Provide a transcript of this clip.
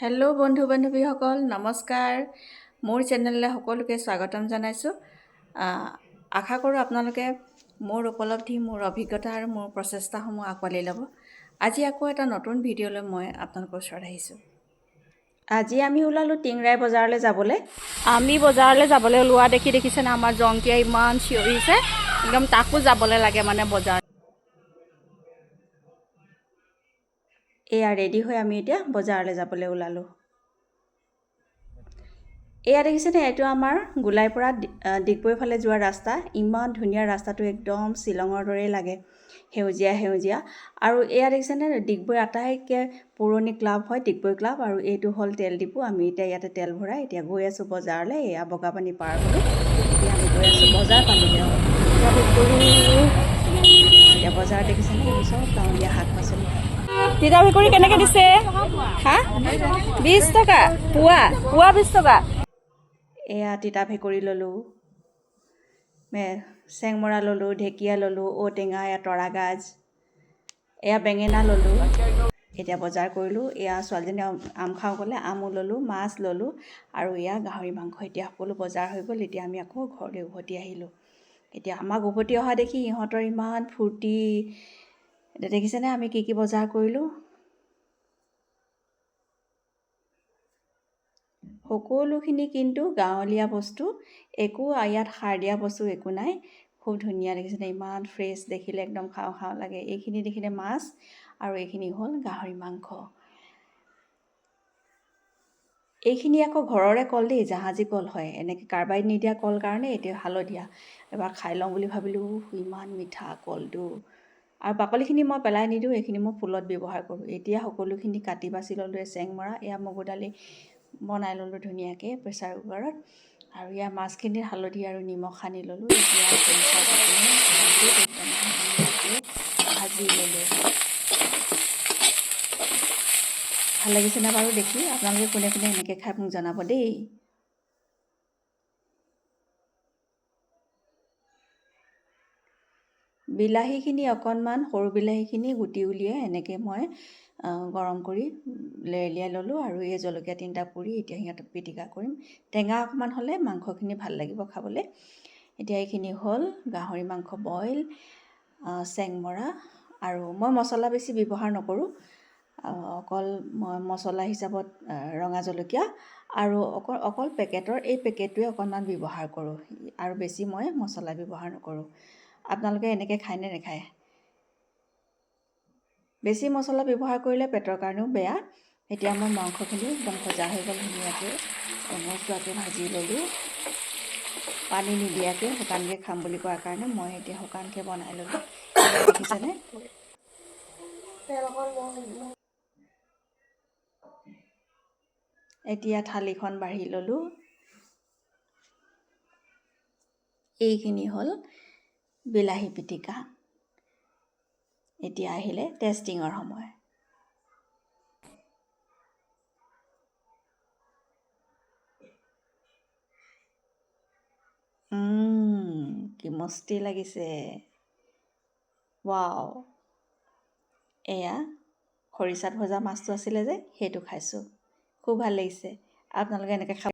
Hello' বন্ধু বান্ধৱীসকল, নমস্কাৰ। মোৰ চেনেললৈ সকলোকে স্বাগতম জনাইছোঁ। আশা কৰোঁ আপোনালোকে মোৰ উপলব্ধি, মোৰ অভিজ্ঞতা আৰু মোৰ প্ৰচেষ্টাসমূহ আঁকোৱালি ল'ব। আজি আকৌ এটা নতুন ভিডিঅ'লৈ মই আপোনালোকৰ ওচৰত আহিছোঁ। আজি আমি ওলালোঁ টিংৰাই বজাৰলৈ যাবলৈ। আমি বজাৰলৈ যাবলৈ ওলোৱা দেখিছেনে, আমাৰ জংকীয়ে ইমান চিঞৰিছে, একদম তাকো যাবলৈ লাগে মানে বজাৰ। এয়া ৰেডি হৈ আমি এতিয়া বজাৰলৈ যাবলৈ ওলালোঁ। এয়া দেখিছেনে, এইটো আমাৰ গোলাইৰ পৰা ডিগবৈ ফালে যোৱা ৰাস্তা। ইমান ধুনীয়া ৰাস্তাটো, একদম শ্বিলঙৰ দৰেই লাগে, সেউজীয়া সেউজীয়া। আৰু এয়া দেখিছেনে, ডিগবৈ আটাইতকৈ পুৰণি ক্লাব হয় ডিগবৈ ক্লাব, আৰু এইটো হ'ল তেল ডিপু। আমি এতিয়া ইয়াতে তেল ভৰাই এতিয়া গৈ আছোঁ বজাৰলৈ। এয়া বগাপানী পাৰ হ'লোঁ, এতিয়া আমি গৈ আছোঁ বজাৰ পানীলৈ। এতিয়া বজাৰ দেখিছেনে, এইবোৰ চব গাঁৱলীয়া শাক পাচলি। তিতা ভেকুৰী কেনেকৈ দিছে? হা, 20 টকা পোৱা, 20 টকা। এয়া তিতা ভেকুৰী ল'লোঁ, চেংমৰা ল'লোঁ, ঢেকীয়া ল'লোঁ, ঔটেঙা, এয়া তৰা গাজ, এয়া বেঙেনা ল'লোঁ। এতিয়া বজাৰ কৰিলোঁ। এয়া ছোৱালীজনীয়ে আম খাওঁ ক'লে, আমো ল'লোঁ, মাছ ল'লোঁ, আৰু এয়া গাহৰি মাংস। এতিয়া সকলো বজাৰ হৈ গ'ল। এতিয়া আমি আকৌ ঘৰলৈ উভতি আহিলোঁ। এতিয়া আমাক উভতি অহা দেখি ইহঁতৰ ইমান ফূৰ্তি। এতিয়া দেখিছেনে আমি কি কি বজাৰ কৰিলোঁ। সকলোখিনি কিন্তু গাঁৱলীয়া বস্তু, একো ইয়াত সাৰ দিয়া বস্তু একো নাই। খুব ধুনীয়া দেখিছেনে, ইমান ফ্ৰেছ, দেখিলে একদম খাওঁ খাওঁ লাগে। এইখিনি দেখিলে মাছ, আৰু এইখিনি হ'ল গাহৰি মাংস। এইখিনি আকৌ ঘৰৰে কল দেই, জাহাজী কল হয়, এনেকৈ কাৰ্বাইড নিদিয়া কল কাৰণে। এতিয়া হালধীয়া, এবাৰ খাই লওঁ বুলি ভাবিলোঁ, ইমান মিঠা কলটো। আৰু বাকলিখিনি মই পেলাই নিদিওঁ, এইখিনি মই ফুলত ব্যৱহাৰ কৰোঁ। এতিয়া সকলোখিনি কাটি বাছি ল'লোঁ। চেংমৰা, এয়া মগু দালি বনাই ল'লোঁ ধুনীয়াকৈ প্ৰেছাৰ কুকাৰত, আৰু ইয়াৰ মাছখিনিত হালধি আৰু নিমখ সানি ল'লোঁ। এতিয়া ভাজি ল'লোঁ। ভাল লাগিছেনে বাৰু দেখি? আপোনালোকে কোনে কোনে এনেকৈ খাই মোক জনাব দেই। বিলাহীখিনি অকণমান, সৰু বিলাহীখিনি গুটি উলিয়াই এনেকৈ মই গৰম কৰি লেৰেলিয়াই ল'লোঁ, আৰু এই জলকীয়া 3টা পুৰি এতিয়া সিহঁতক পিটিকা কৰিম। টেঙা অকণমান হ'লে মাংসখিনি ভাল লাগিব খাবলৈ। এতিয়া এইখিনি হ'ল গাহৰি মাংস বইল, চেংমৰা, আৰু মই মছলা বেছি ব্যৱহাৰ নকৰোঁ। অকল মই মছলা হিচাপত ৰঙা জলকীয়া আৰু অকল পেকেটৰ এই পেকেটটোৱে অকণমান ব্যৱহাৰ কৰোঁ, আৰু বেছি মই মছলা ব্যৱহাৰ নকৰোঁ। আপোনালোকে এনেকৈ খায়নে নেখায়? বেছি মছলা ব্যৱহাৰ কৰিলে পেটৰ কাৰণেও বেয়া। এতিয়া মই মাংসখিনি একদম ভজা হৈ গ'ল ধুনীয়াকৈ, ৰঙচুৱাকৈ ভাজি ল'লোঁ। পানী নিদিয়াকৈ শুকানকৈ খাম বুলি কোৱাৰ কাৰণে মই এতিয়া শুকানকৈ বনাই ল'লোঁ। দেখিছেনে? এতিয়া থালিখন বাঢ়ি ল'লোঁ। এইখিনি হ'ল বিলাহী পিটিকা। এতিয়া আহিলে টেষ্টিঙৰ সময়। কি মস্তি লাগিছে, ৱাও। এয়া খৰিচাত ভজা মাছটো আছিলে যে, সেইটো খাইছোঁ, খুব ভাল লাগিছে। আপোনালোকে এনেকৈ খাব।